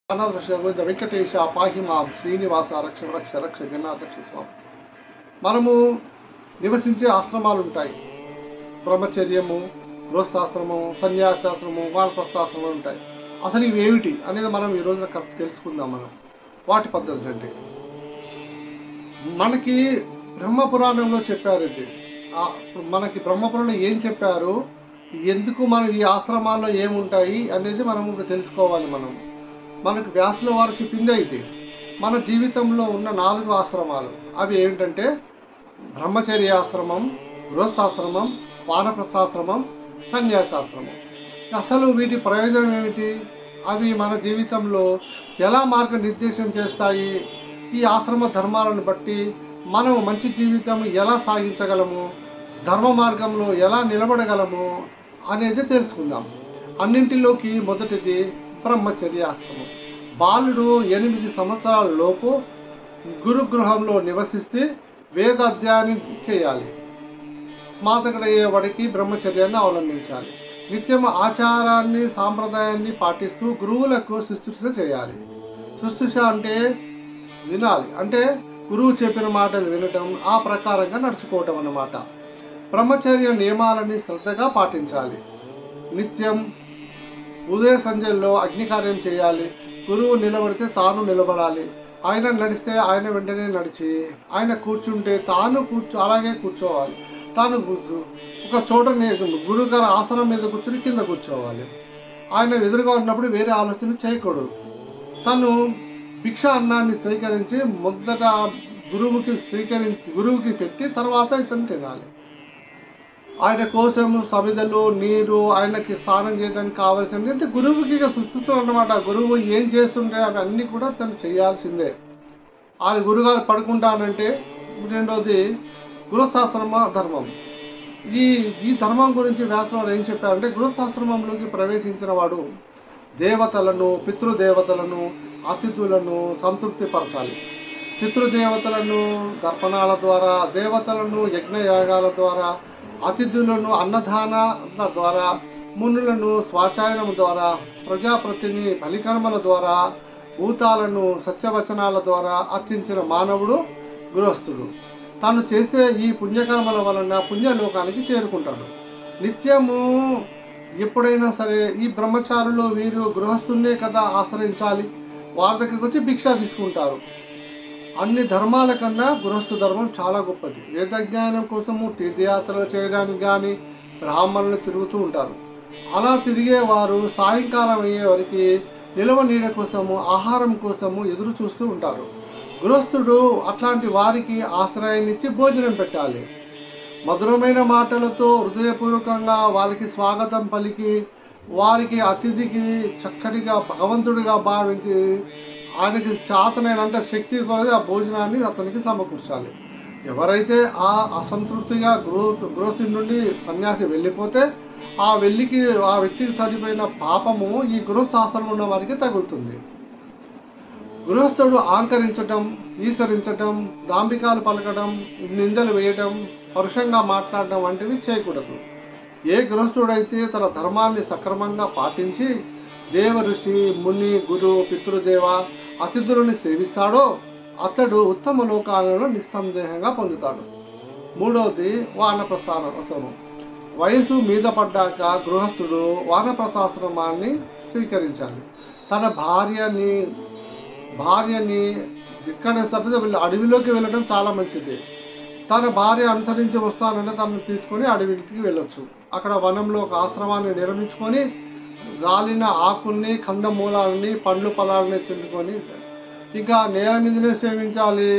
అనాథ వెంకటేశ పాహి మాం శ్రీనివాస రక్ష రక్ష రక్ష జనాధ్యక్ష స్వామి. మనము నివసించే ఆశ్రమాలు ఉంటాయి. బ్రహ్మచర్యము, గృహస్థాశ్రమము, సన్యాసాశ్రమము, వానప్రస్థాశ్రమం ఉంటాయి. అసలు ఇవి ఏమిటి అనేది మనం ఈ రోజున కరెక్ట్ తెలుసుకుందాం. మనం వాటి పద్ధతులు అంటే మనకి బ్రహ్మపురాణంలో చెప్పారు. ఇది మనకి బ్రహ్మపురాణం ఏం చెప్పారు, ఎందుకు మనం ఈ ఆశ్రమాల్లో ఏముంటాయి అనేది మనం ఇప్పుడు తెలుసుకోవాలి. మనకు వ్యాసుల వారు చెప్పిందే ఇది. మన జీవితంలో ఉన్న 4 ఆశ్రమాలు అవి ఏమిటంటే బ్రహ్మచర్యాశ్రమం, గృహస్థాశ్రమం, వానప్రస్థాశ్రమం, సన్యాసాశ్రమం. అసలు వీటి ప్రయోజనం ఏమిటి, అవి మన జీవితంలో ఎలా మార్గనిర్దేశం చేస్తాయి, ఈ ఆశ్రమ ధర్మాలను బట్టి మనం మంచి జీవితం ఎలా సాగించగలము, ధర్మ మార్గంలో ఎలా నిలబడగలము అనేది తెలుసుకుందాం. అన్నింటిలోకి మొదటిది బ్రహ్మచర్యాశ్రమం. బాలుడు 8 సంవత్సరాల లోపు గురుగృహంలో నివసిస్తే వేద అధ్యయనం చేయాలి. స్నాతకుడయ్యేవాడికి బ్రహ్మచర్యాన్ని అవలంబించాలి. నిత్యం ఆచారాన్ని, సాంప్రదాయాన్ని పాటిస్తూ గురువులకు శుశ్రూష చేయాలి. శుశ్రూష అంటే వినాలి, అంటే గురువు చెప్పిన మాటలు వినటం, ఆ ప్రకారంగా నడుచుకోవటం అన్నమాట. బ్రహ్మచర్య నియమాలని శ్రద్ధగా పాటించాలి. నిత్యం ఉదయ సంధ్యల్లో అగ్నికార్యం చేయాలి. గురువు నిలబడితే తాను నిలబడాలి. ఆయన నడిస్తే ఆయన వెంటనే నడిచి, ఆయన కూర్చుంటే తాను అలాగే కూర్చోవాలి. తాను ఒక చోట గురువు గారి ఆసనం మీద కూర్చుని కింద కూర్చోవాలి. ఆయన ఎదురుగా ఉన్నప్పుడు వేరే ఆలోచన చేయకూడదు. తను భిక్ష అన్నాన్ని స్వీకరించి మొదట గురువుకి పెట్టి తర్వాత ఇతను తినాలి. ఆయన కోసం సమిదలు, నీరు, ఆయనకి స్నానం చేయడానికి కావాల్సింది అంటే గురువుకి సృష్టిస్తుంది అన్నమాట. గురువు ఏం చేస్తుంటే అవి అన్నీ కూడా తను చేయాల్సిందే. ఆయన గురుగారు పడుకుంటానంటే రెండోది గృహస్థాశ్రమ ధర్మం. ఈ ధర్మం గురించి వ్యాసవారు ఏం చెప్పారంటే, గృహస్థాశ్రమంలోకి ప్రవేశించిన వాడు దేవతలను, పితృదేవతలను, అతిథులను సంతృప్తిపరచాలి. పితృదేవతలను దర్పణాల ద్వారా, దేవతలను యజ్ఞయాగాల ద్వారా, అతిథులను అన్నదాన ద్వారా, మునులను స్వాచాయనం ద్వారా, ప్రజాప్రతిని బలికర్మల ద్వారా, భూతాలను సత్యవచనాల ద్వారా అర్చించిన మానవుడు గృహస్థుడు. తాను చేసే ఈ పుణ్యకర్మల వలన పుణ్యలోకానికి చేరుకుంటాడు. నిత్యము ఎప్పుడైనా సరే ఈ బ్రహ్మచారులు వీరు గృహస్థున్నే కదా ఆశ్రయించాలి. వారి దగ్గరికి వచ్చి భిక్ష తీసుకుంటారు. అన్ని ధర్మాల కన్నా గృహస్థ ధర్మం చాలా గొప్పది. వేదజ్ఞానం కోసము తీర్థయాత్రలు చేయడానికి కానీ బ్రాహ్మణులు తిరుగుతూ ఉంటారు. అలా తిరిగే వారు సాయంకాలం అయ్యే వరకు నిలవ నీడ కోసము, ఆహారం కోసము ఎదురు చూస్తూ ఉంటారు. గృహస్థుడు అట్లాంటి వారికి ఆశ్రయాన్నిచ్చి భోజనం పెట్టాలి. మధురమైన మాటలతో హృదయపూర్వకంగా వారికి స్వాగతం పలికి, వారికి అతిథికి చక్కటిగా భగవంతుడిగా భావించి ఆయనకి చాతనైనంత శక్తి కొలది ఆ భోజనాన్ని అతనికి సమకూర్చాలి. ఎవరైతే ఆ అసంతృప్తిగా గృహస్థి నుండి సన్యాసి వెళ్ళిపోతే ఆ వ్యక్తికి సరిపోయిన పాపము ఈ గృహస్థాశ్రమంలో ఉన్న వారికి తగులుతుంది. గృహస్థుడు ఆంకరించటం, ఈసరించటం, దాంభికాలు పలకడం, నిందలు వేయటం, పరుషంగా మాట్లాడటం వంటివి చేయకూడదు. ఏ గృహస్థుడైతే తన ధర్మాన్ని సక్రమంగా పాటించి దేవ ఋషి, ముని, గురు, పితృదేవ, అతిథులను సేవిస్తాడో అతడు ఉత్తమ లోకాలను నిస్సందేహంగా పొందుతాడు. మూడవది వానప్రస్థాశ్రమం. వయసు మీద పడ్డాక గృహస్థుడు వానప్రస్థాశ్రమాన్ని స్వీకరించాలి. తన భార్యని ఇక్కడ అడవిలోకి వెళ్ళడం చాలా మంచిది. తన భార్య అనుసరించి వస్తానంటే తనను తీసుకొని అడవికి వెళ్ళొచ్చు. అక్కడ వనంలో ఒక ఆశ్రమాన్ని నిర్మించుకొని రాలిన ఆకుల్ని, కందమూలాలని, పండ్లు పొలాలని తింటుకొని ఇంకా నేల మీదనే సేవించాలి.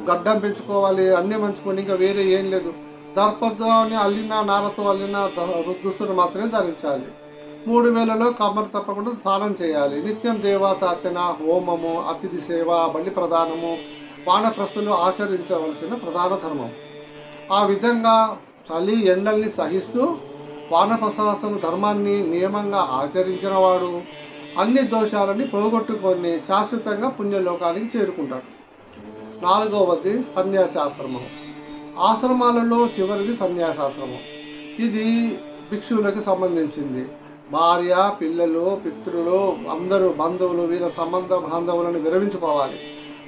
గడ్డం పెంచుకోవాలి, అన్నీ మంచుకొని ఇంకా వేరే ఏం లేదు. దర్పతోని అల్లిన, నారతో అల్లిన దుస్తులు మాత్రమే ధరించాలి. 3 వేళలో కమ్మరు తప్పకుండా స్నానం చేయాలి. నిత్యం దేవతార్చన, హోమము, అతిథి సేవ, బలి ప్రదానము వానప్రస్థులు ఆచరించవలసిన ప్రధాన ధర్మం. ఆ విధంగా చలి ఎండల్ని సహిస్తూ వానప్రస్థాశ్రమ ధర్మాన్ని నియమంగా ఆచరించిన వాడు అన్ని దోషాలని పోగొట్టుకొని శాశ్వతంగా పుణ్యలోకానికి చేరుకుంటాడు. 4వది సన్యాసాశ్రమం. ఆశ్రమాలలో చివరిది సన్యాసాశ్రమం. ఇది భిక్షువులకు సంబంధించింది. భార్య, పిల్లలు, పితృలు, అందరూ బంధువులు, వీళ్ళ సంబంధ బాంధవులను విరమించుకోవాలి.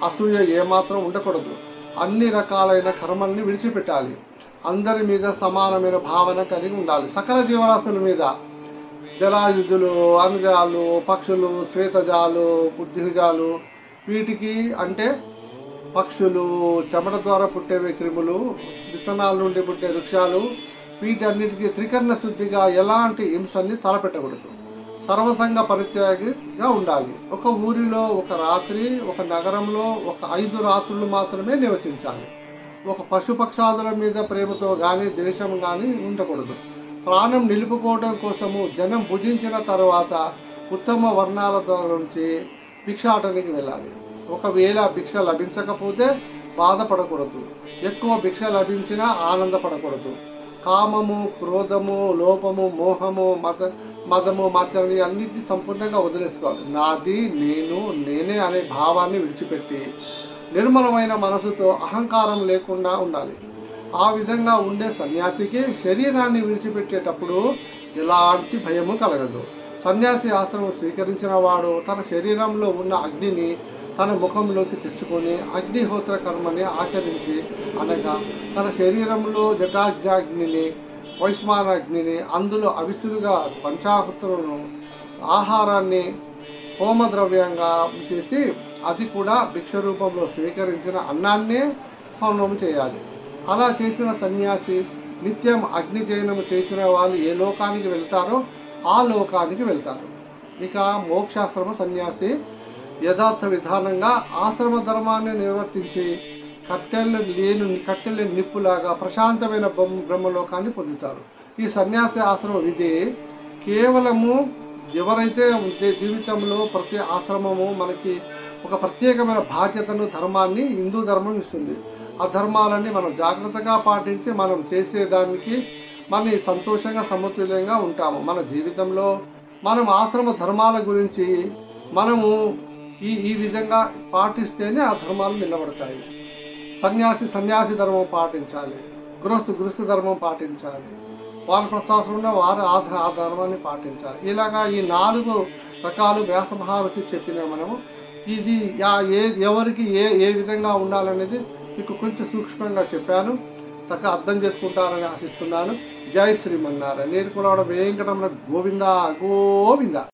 అసూయ ఏమాత్రం ఉండకూడదు. అన్ని రకాలైన కర్మల్ని విడిచిపెట్టాలి. అందరి మీద సమానమైన భావన కలిగి ఉండాలి. సకల జీవరాశుల మీద, జలాయుధులు, అనుజాలు, పక్షులు, శ్వేతజాలు, బుద్ధిజాలు, వీటికి అంటే పక్షులు, చెమట ద్వారా పుట్టేవి క్రిములు, విత్తనాల నుండి పుట్టే వృక్షాలు, వీటన్నిటికీ త్రికరణ శుద్ధిగా ఎలాంటి హింసని తలపెట్టకూడదు. సర్వసంగ పరిత్యాగిగా ఉండాలి. ఒక ఊరిలో ఒక రాత్రి, ఒక నగరంలో ఒక 5 రాత్రులు మాత్రమే నివసించాలి. ఒక పశుపక్షాదుల మీద ప్రేమతో కానీ ద్వేషం కానీ ఉండకూడదు. ప్రాణం నిలుపుకోవడం కోసము జనం భుజించిన తర్వాత ఉత్తమ వర్ణాల నుంచి భిక్షాటనికి వెళ్ళాలి. ఒకవేళ భిక్ష లభించకపోతే బాధపడకూడదు. ఎక్కువ భిక్ష లభించినా ఆనందపడకూడదు. కామము, క్రోధము, లోపము, మోహము, మదము, మాత్రమే అన్నిటినీ సంపూర్ణంగా వదిలేసుకోవాలి. నాది, నేను, నేనే అనే భావాన్ని విడిచిపెట్టి నిర్మలమైన మనసుతో అహంకారం లేకుండా ఉండాలి. ఆ విధంగా ఉండే సన్యాసికి శరీరాన్ని విడిచిపెట్టేటప్పుడు ఎలాంటి భయము కలగదు. సన్యాసి ఆశ్రమం స్వీకరించిన వాడు తన శరీరంలో ఉన్న అగ్నిని తన ముఖంలోకి తెచ్చుకొని అగ్నిహోత్ర కర్మని ఆచరించి, అనగా తన శరీరంలో జటాగ్నిని, వైశ్వానాగ్నిని, అందులో అవిసులుగా పంచాహుతులను, ఆహారాన్ని హోమద్రవ్యంగా చేసి, అది కూడా భిక్ష రూపంలో స్వీకరించిన అన్నాన్నే హోమం చేయాలి. అలా చేసిన సన్యాసి నిత్యం అగ్నిచయనము చేసిన వాళ్ళు ఏ లోకానికి వెళ్తారో ఆ లోకానికి వెళ్తారు. ఇక మోక్షాశ్రమ సన్యాసి యథార్థ విధానంగా ఆశ్రమ ధర్మాన్ని నిర్వర్తించి కట్టెల నిప్పులాగా ప్రశాంతమైన బ్రహ్మలోకాన్ని పొందుతారు. ఈ సన్యాసి ఆశ్రమ విధి కేవలము ఎవరైతే జీవితంలో ప్రతి ఆశ్రమము మనకి ఒక ప్రత్యేకమైన బాధ్యతను, ధర్మాన్ని హిందూ ధర్మం ఇస్తుంది. ఆ ధర్మాలన్నీ మనం జాగ్రత్తగా పాటించి మనం చేసేదానికి మన సంతోషంగా సమతుల్యంగా ఉంటాము. మన జీవితంలో మనం ఆశ్రమ ధర్మాల గురించి మనము ఈ విధంగా పాటిస్తేనే ఆ ధర్మాలు నిలబడతాయి. సన్యాసి ధర్మం పాటించాలి. గృహస్థు ధర్మం పాటించాలి. వానప్రస్థాశ్రమంలో వారు ఆ ధర్మాన్ని పాటించాలి. ఇలాగా ఈ 4 రకాలు వ్యాస మహర్షి చెప్పిన మనము ఇది ఎవరికి ఏ విధంగా ఉండాలనేది మీకు కొంచెం సూక్ష్మంగా చెప్పాను. తగ్గ అర్థం చేసుకుంటారని ఆశిస్తున్నాను. జై శ్రీమన్నారాయణ. నేను కూడా వెంకటరమణ గోవింద గోవింద.